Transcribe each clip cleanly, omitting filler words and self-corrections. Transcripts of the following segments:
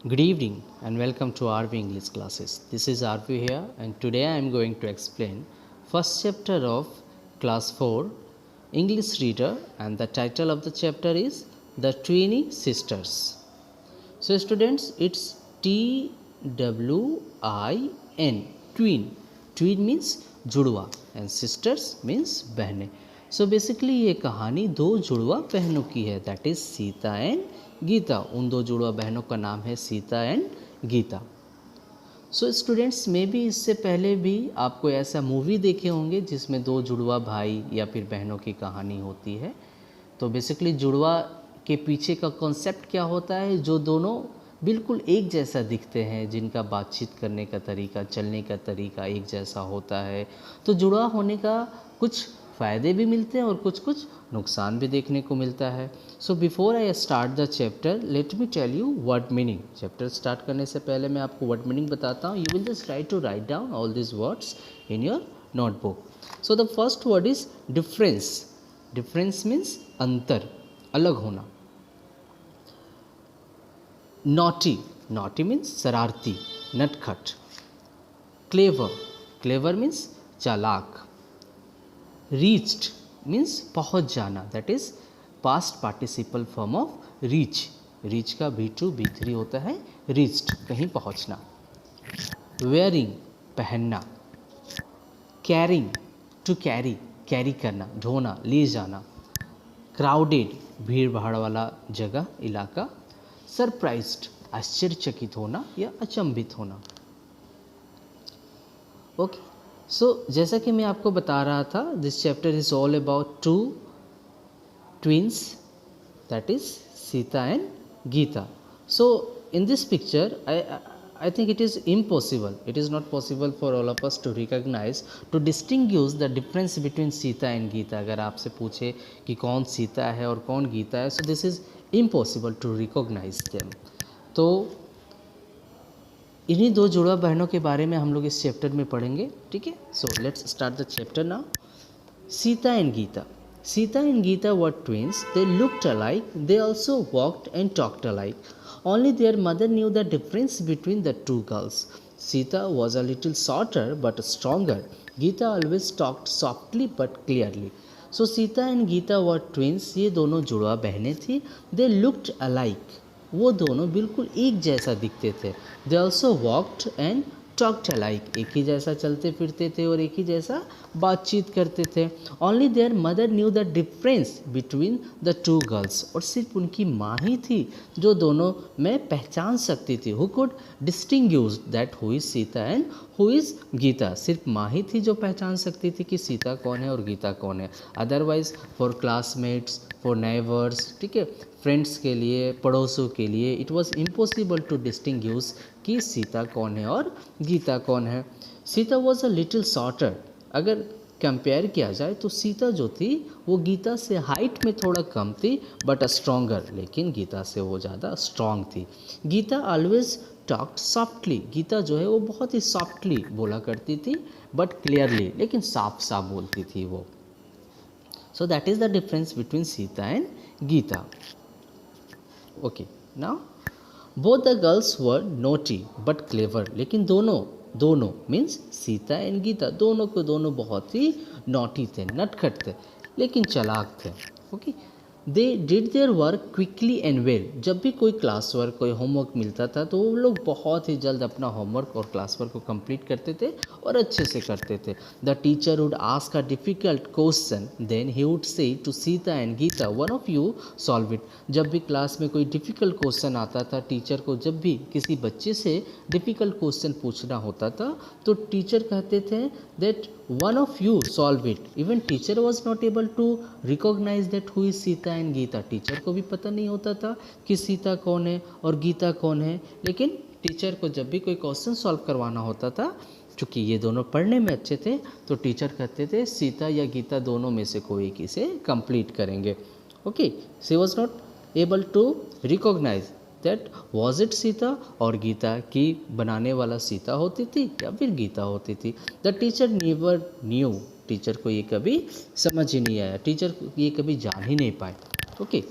Good evening and welcome to RV English classes. This is RV here and today I am going to explain first chapter of class 4 English reader, and the title of the chapter is The Twinny Sisters. So students, it's T W I N, twin. Twin means जुड़वा and sisters means बहनें. So basically ये कहानी दो जुड़वा बहनों की है, that is Sita and Gita. उन दो जुड़वा बहनों का नाम है Sita and Gita. So students, maybe इससे पहले भी आप कोई ऐसा मूवी देखे होंगे जिसमें दो जुड़वा भाई या फिर बहनों की कहानी होती है. तो बेसिकली जुड़वा के पीछे का कॉन्सेप्ट क्या होता है, जो दोनों बिल्कुल एक जैसा दिखते हैं, जिनका बातचीत करने का तरीका, चलने का तरीका एक जैसा होता है. तो जुड़वा होने का कुछ फ़ायदे भी मिलते हैं और कुछ कुछ नुकसान भी देखने को मिलता है. So before I start the chapter, let me tell you word meaning. Chapter start करने से पहले मैं आपको वर्ड मीनिंग बताता हूँ. You will just try to write down all this words in your notebook. So the first word is difference. Difference means अंतर, अलग होना. नॉटी, नॉटी मीन्स शरारती, नटखट. क्लेवर, क्लेवर मीन्स चालाक. रीच्ड मीन्स पहुंच जाना, that is past participle form of reach. Reach का B2 B3 होता है रीच्ड, कहीं पहुंचना. वेयरिंग, पहनना. कैरिंग, टू कैरी, कैरी करना, ढोना, ले जाना. क्राउडेड, भीड़ भाड़ वाला जगह, इलाका. सरप्राइज्ड, आश्चर्यचकित होना या अचंभित होना. ओके. सो जैसा कि मैं आपको बता रहा था, this chapter is all about two twins, that is Sita and Gita. So in this picture I think it is impossible, it is not possible for all of us to recognize, to distinguish the difference between Sita and Gita. अगर आपसे पूछे कि कौन सीता है और कौन गीता है, so this is impossible to recognize them. तो इन्हीं दो जुड़वा बहनों के बारे में हम लोग इस चैप्टर में पढ़ेंगे, ठीक है. So let's start the chapter now. Sita and Gita. Sita and Gita were twins. They looked alike, they also walked and talked alike. Only their mother knew the difference between the two girls. Sita was a little shorter but stronger. Geeta always talked softly but clearly. So Sita and Geeta were twins. ये दोनों जुड़वा बहनें थी. They looked alike. वो दोनों बिल्कुल एक जैसा दिखते थे. They also walked and talked alike, एक ही जैसा चलते फिरते थे और एक ही जैसा बातचीत करते थे. Only there mother new the difference between the two girls. और सिर्फ उनकी माँ ही थी जो दोनों में पहचान सकती थी. Who could distinguish that who is Sita and who is Gita. सिर्फ माँ ही थी जो पहचान सकती थी कि सीता कौन है और गीता कौन है. Otherwise for classmates, for neighbours, ठीक है, फ्रेंड्स के लिए, पड़ोसों के लिए, it was impossible to distinguish कि सीता कौन है और गीता कौन है. Sita was a little shorter. अगर कंपेयर किया जाए तो सीता जो थी वो गीता से हाइट में थोड़ा कम थी, बट स्ट्रॉन्गर, लेकिन गीता से वो ज़्यादा स्ट्रॉन्ग थी. Gita always talked softly. Gita जो है वो बहुत ही सॉफ्टली बोला करती थी, बट क्लियरली, लेकिन साफ साफ बोलती थी वो. So that is the difference between Sita and Gita. Okay, now both the girls were naughty but clever. लेकिन दोनों मीन्स सीता एंड गीता, दोनों को दोनों बहुत ही नोटी थे, नटखट थे, लेकिन चालाक थे. Okay. They did their work quickly and well. जब भी कोई क्लास वर्क, कोई होमवर्क मिलता था तो वो लोग बहुत ही जल्द अपना होमवर्क और क्लास वर्क को कंप्लीट करते थे और अच्छे से करते थे. The teacher would ask a difficult question, then he would say to Sita and Gita, one of you solve it. जब भी क्लास में कोई डिफ़िकल्ट क्वेश्चन आता था, टीचर को जब भी किसी बच्चे से डिफ़िकल्ट क्वेश्चन पूछना होता था तो टीचर कहते थे that one of you solve it. Even teacher was not able to recognize that who is Sita and Gita. Teacher को भी पता नहीं होता था कि सीता कौन है और गीता कौन है, लेकिन टीचर को जब भी कोई क्वेश्चन सॉल्व करवाना होता था, क्योंकि ये दोनों पढ़ने में अच्छे थे, तो टीचर कहते थे सीता या गीता दोनों में से कोई एक इसे कंप्लीट करेंगे. Okay. She was not able to recognize that was it Sita और गीता की बनाने वाला सीता होती थी या फिर गीता होती थी. The teacher never knew. Teacher को ये कभी समझ ही नहीं आया, टीचर ये कभी जान ही नहीं पाए. Okay.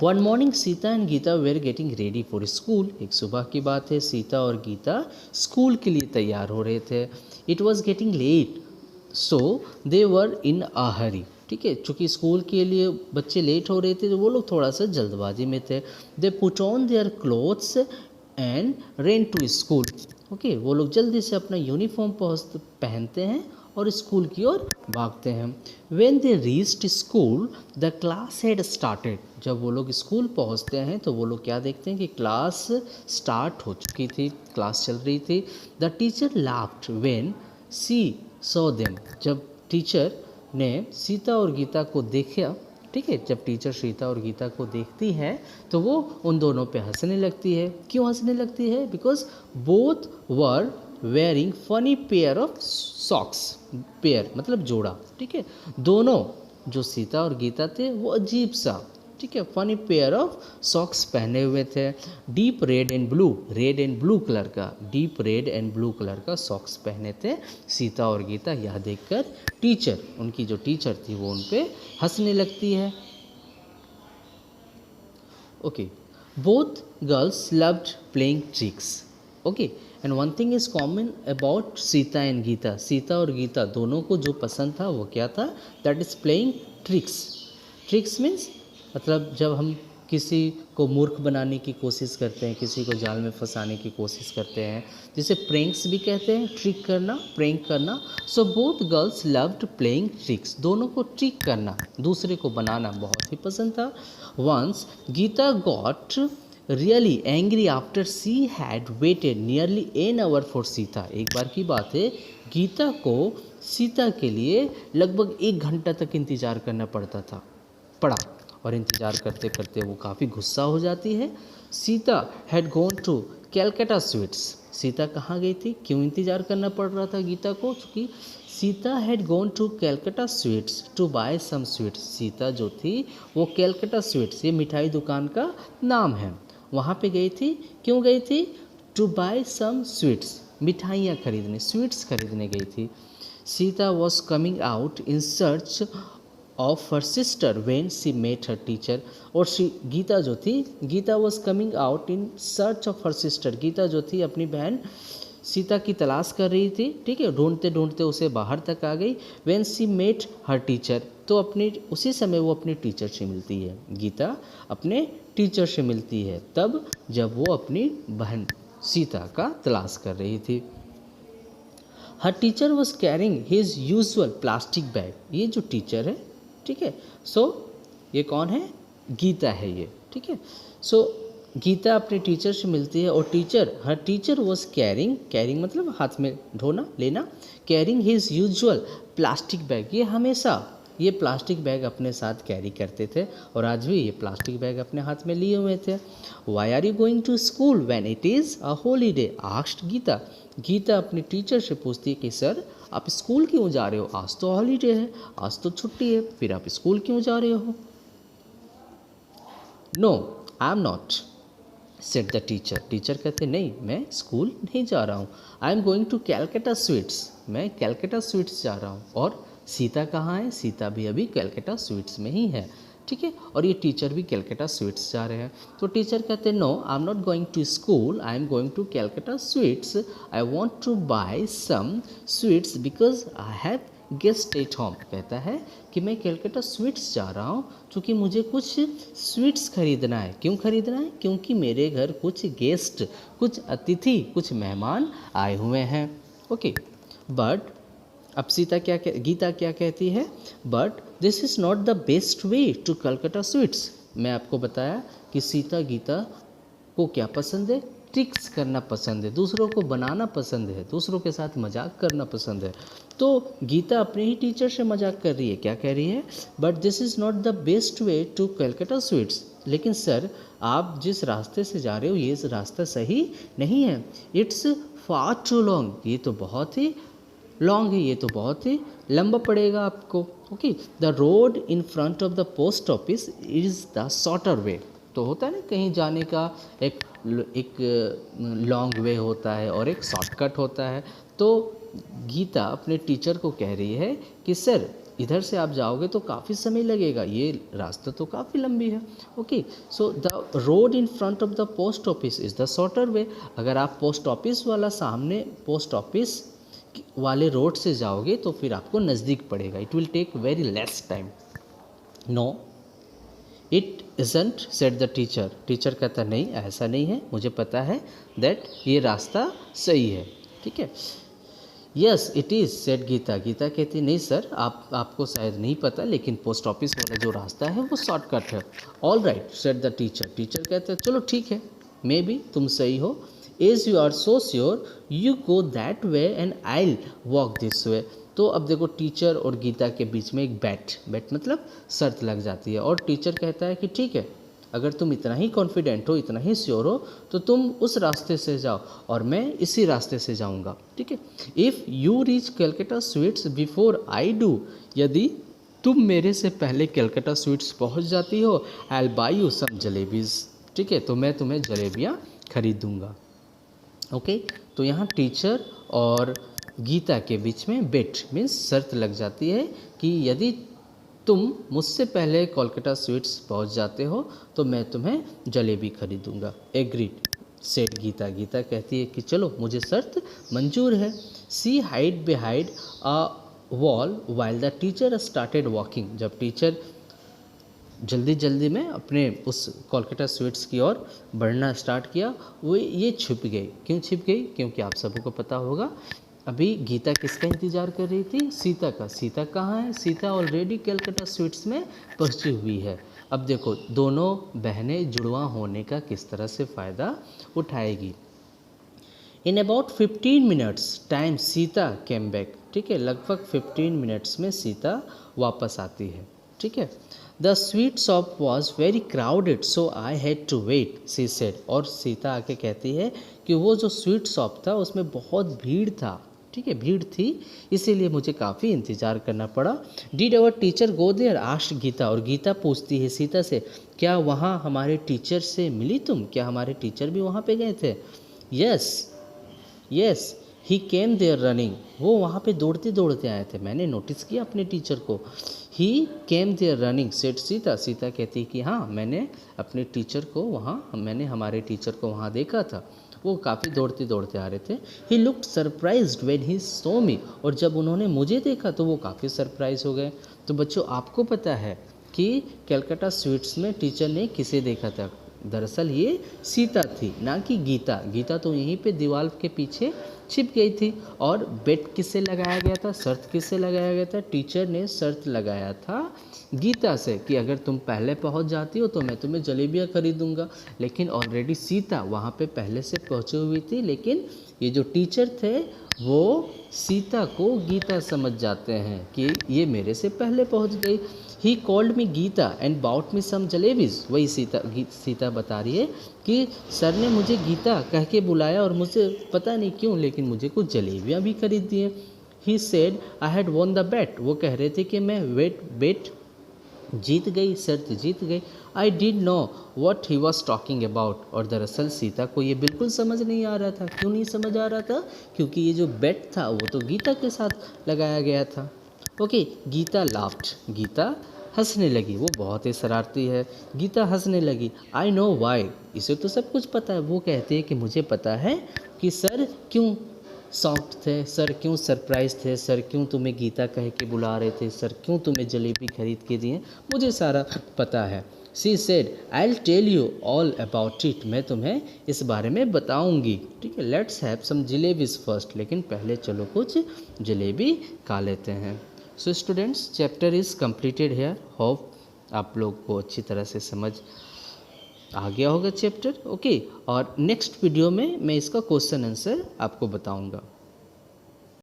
One morning Sita and Gita were getting ready for school. एक सुबह की बात है, सीता और गीता स्कूल के लिए तैयार हो रहे थे। इट वॉज गेटिंग लेट सो दे वर इन अ हरी। ठीक है, चूँकि स्कूल के लिए बच्चे लेट हो रहे थे तो वो लोग थोड़ा सा जल्दबाजी में थे। They put on their clothes and ran to school. Okay, वो लोग जल्दी से अपना यूनिफॉर्म पहनते हैं और स्कूल की ओर भागते हैं। When they reached school the class had started. जब वो लोग स्कूल पहुंचते हैं तो वो लोग क्या देखते हैं कि क्लास स्टार्ट हो चुकी थी, क्लास चल रही थी। The teacher laughed when she saw them. जब टीचर ने सीता और गीता को देखा, ठीक है, जब टीचर सीता और गीता को देखती है तो वो उन दोनों पे हंसने लगती है। क्यों हंसने लगती है? Because both were wearing funny pair of socks. Pair मतलब जोड़ा, ठीक है। दोनों जो सीता और गीता थे वो अजीब सा, ठीक है, फनी पेयर ऑफ सॉक्स पहने हुए थे। Deep red and blue, red and blue colour का, deep red and blue colour का सॉक्स पहने थे सीता और गीता। यह देखकर टीचर, उनकी जो टीचर थी वो उन पे हंसने लगती है। Okay, both girls loved playing tricks. Okay, and one thing is common about Sita and Gita. Sita और गीता दोनों को जो पसंद था वो क्या था? That is playing tricks. Tricks means मतलब जब हम किसी को मूर्ख बनाने की कोशिश करते हैं, किसी को जाल में फंसाने की कोशिश करते हैं, जिसे प्रैंक्स भी कहते हैं, ट्रिक करना, प्रैंक करना। So both girls loved playing tricks. दोनों को ट्रिक करना, दूसरे को बनाना बहुत ही पसंद था। Once Gita got really angry after she had waited nearly an hour for Sita. एक बार की बात है, गीता को सीता के लिए लगभग 1 घंटा तक इंतज़ार करना पड़ा और इंतज़ार करते करते वो काफ़ी गुस्सा हो जाती है। Sita had gone to Calcutta sweets. Sita कहाँ गई थी? क्यों इंतज़ार करना पड़ रहा था गीता को? क्योंकि Sita had gone to Calcutta sweets to buy some sweets. Sita जो थी वो कैलकाटा स्वीट्स, ये मिठाई दुकान का नाम है, वहाँ पे गई थी। क्यों गई थी? टू बाय सम स्वीट्स, मिठाइयाँ खरीदने, स्वीट्स खरीदने गई थी। Sita was coming out in search of her sister when she met her teacher. और गीता जो थी, Gita was coming out in search of her sister. Gita जो थी अपनी बहन सीता की तलाश कर रही थी, ठीक है, ढूंढते ढूंढते उसे बाहर तक आ गई। When she met her teacher, तो अपनी उसी समय वो अपनी टीचर से मिलती है। गीता अपने टीचर से मिलती है तब जब वो अपनी बहन सीता का तलाश कर रही थी। हर teacher was carrying his usual plastic bag. ये जो टीचर है, ठीक है, सो ये कौन है? गीता है ये, ठीक है। सो गीता अपने टीचर से मिलती है और हर टीचर वॉज कैरिंग मतलब हाथ में ढोना, लेना, carrying his usual plastic bag. ये हमेशा ये प्लास्टिक बैग अपने साथ कैरी करते थे और आज भी ये प्लास्टिक बैग अपने हाथ में लिए हुए थे। Why are you going to school when it is a holiday? Asked Gita. Gita अपने टीचर से पूछती है कि सर आप स्कूल क्यों जा रहे हो? आज तो हॉलीडे है, आज तो छुट्टी है, फिर आप स्कूल क्यों जा रहे हो? No I am not said the teacher. Teacher कहते नहीं, मैं स्कूल नहीं जा रहा हूँ। I am going to Calcutta sweets, मैं कैलकाटा स्वीट्स जा रहा हूँ। और सीता कहाँ है? सीता भी अभी कैलकाटा स्वीट्स में ही है, ठीक है, और ये टीचर भी कैलकाटा स्वीट्स जा रहे हैं। तो टीचर कहते हैं no I am not going to school, I am going to Calcutta sweets, I want to buy some sweets because I have guest at home. कहता है कि मैं कैलकाटा स्वीट्स जा रहा हूँ क्योंकि मुझे कुछ स्वीट्स खरीदना है। क्यों खरीदना है? क्योंकि मेरे घर कुछ गेस्ट, कुछ अतिथि, कुछ मेहमान आए हुए हैं। ओके, बट अब गीता क्या कहती है? But this is not the best way to Calcutta sweets. मैं आपको बताया कि गीता को क्या पसंद है? ट्रिक्स करना पसंद है, दूसरों को बनाना पसंद है, दूसरों के साथ मजाक करना पसंद है। तो गीता अपने ही टीचर से मजाक कर रही है। क्या कह रही है? But this is not the best way to Calcutta sweets. लेकिन सर आप जिस रास्ते से जा रहे हो ये रास्ता सही नहीं है। इट्स फार टू लॉन्ग, ये तो बहुत ही लॉन्ग है, ये तो बहुत ही लंबा पड़ेगा आपको। Okay, the road in front of the post office is the shorter वे। तो होता है ना, कहीं जाने का एक लॉन्ग वे होता है और एक शॉर्टकट होता है। तो गीता अपने टीचर को कह रही है कि सर इधर से आप जाओगे तो काफ़ी समय लगेगा, ये रास्ता तो काफ़ी लंबी है। Okay, so the road in front of the post office is the shorter वे। अगर आप पोस्ट ऑफिस वाला सामने पोस्ट ऑफिस वाले रोड से जाओगे तो फिर आपको नज़दीक पड़ेगा, it will take very less time. No it isn't said the teacher. Teacher कहता नहीं, ऐसा नहीं है, मुझे पता है दैट ये रास्ता सही है, ठीक है। Yes it is said Gita. Gita कहती नहीं सर, आपको शायद नहीं पता, लेकिन पोस्ट ऑफिस वाला जो रास्ता है वो शॉर्टकट है। All right said the teacher. Teacher कहते हैं चलो ठीक है, मे बी तुम सही हो। As you are so sure you go that way and I walk this way. तो अब देखो टीचर और गीता के बीच में एक बैट मतलब शर्त लग जाती है, और टीचर कहता है कि ठीक है, अगर तुम इतना ही कॉन्फिडेंट हो, इतना ही श्योर हो, तो तुम उस रास्ते से जाओ और मैं इसी रास्ते से जाऊंगा, ठीक है। If you reach Calcutta sweets before I do, यदि तुम मेरे से पहले कलकत्ता स्वीट्स पहुंच जाती हो, I will buy you some jalebis, ठीक है, तो मैं तुम्हें जलेबियाँ खरीद दूंगा। ओके, तो यहाँ टीचर और गीता के बीच में बेट मीन्स शर्त लग जाती है कि यदि तुम मुझसे पहले कोलकाता स्वीट्स पहुंच जाते हो तो मैं तुम्हें जलेबी खरीदूंगा। Agreed said Gita. गीता कहती है कि चलो मुझे शर्त मंजूर है। She hide behind a wall while the teacher started walking. जब टीचर जल्दी जल्दी में अपने उस कोलकाता स्वीट्स की ओर बढ़ना स्टार्ट किया, वो ये छिप गई। क्यों छिप गई? क्योंकि आप सबों को पता होगा अभी गीता किसका इंतज़ार कर रही थी? सीता का। सीता कहाँ है? सीता ऑलरेडी कलकत्ता स्वीट्स में पहुंची हुई है। अब देखो दोनों बहनें जुड़वा होने का किस तरह से फ़ायदा उठाएगी। In about 15 minutes time Sita came back, ठीक है, लगभग 15 मिनट्स में सीता वापस आती है, ठीक है। The sweet shop was very crowded so I had to wait, she said. और सीता आके कहती है कि वो जो स्वीट शॉप था उसमें बहुत भीड़ था, ठीक है, भीड़ थी, इसीलिए मुझे काफ़ी इंतज़ार करना पड़ा। Did our teacher go there? Asked Gita. और गीता पूछती है सीता से, क्या वहाँ हमारे टीचर से मिली तुम? क्या हमारे टीचर भी वहाँ पे गए थे? Yes he came there running. वो वहाँ पे दौड़ते दौड़ते आए थे, मैंने नोटिस किया अपने टीचर को। He came there running said Sita. Sita कहती कि हाँ, मैंने अपने टीचर को वहाँ, मैंने हमारे टीचर को वहाँ देखा था, वो काफ़ी दौड़ते दौड़ते आ रहे थे। He looked surprised when he saw me. और जब उन्होंने मुझे देखा तो वो काफ़ी सरप्राइज हो गए। तो बच्चों आपको पता है कि कलकत्ता स्वीट्स में टीचर ने किसे देखा था? दरअसल ये सीता थी, ना कि गीता। गीता तो यहीं पे दीवार के पीछे छिप गई थी। और बेट किससे लगाया गया था? शर्त किससे लगाया गया था? टीचर ने शर्त लगाया था गीता से कि अगर तुम पहले पहुंच जाती हो तो मैं तुम्हें जलेबियाँ खरीदूंगा। लेकिन ऑलरेडी सीता वहाँ पे पहले से पहुँची हुई थी, लेकिन ये जो टीचर थे वो सीता को गीता समझ जाते हैं कि ये मेरे से पहले पहुँच गई। He called me Gita and bought me some jalebis. वही सीता बता रही है कि सर ने मुझे गीता कह के बुलाया और मुझे पता नहीं क्यों, लेकिन मुझे कुछ जलेबियाँ भी खरीद दी हैं। He said I had won the bat. वो कह रहे थे कि मैं बेट जीत गई, शर्त जीत गई। I did know what he was talking about. और दरअसल सीता को ये बिल्कुल समझ नहीं आ रहा था। क्यों नहीं समझ आ रहा था? क्योंकि ये जो बेट था वो तो गीता के साथ लगाया गया था। Okay, Gita laughed. गीता हंसने लगी, वो बहुत ही शरारती है। गीता हंसने लगी। I know why. इसे तो सब कुछ पता है। वो कहती है कि मुझे पता है कि सर क्यों शॉक्ड थे, सर क्यों सरप्राइज थे, सर क्यों तुम्हें गीता कह के बुला रहे थे, सर क्यों तुम्हें जलेबी खरीद के दिए, मुझे सारा पता है। She said I will tell you all about it. मैं तुम्हें इस बारे में बताऊंगी, ठीक है। Let's have some jalebis first. लेकिन पहले चलो कुछ जलेबी खा लेते हैं। So students, chapter is completed here. Hope आप लोग को अच्छी तरह से समझ आ गया होगा चैप्टर, ओके। और नेक्स्ट वीडियो में मैं इसका क्वेश्चन आंसर आपको बताऊंगा।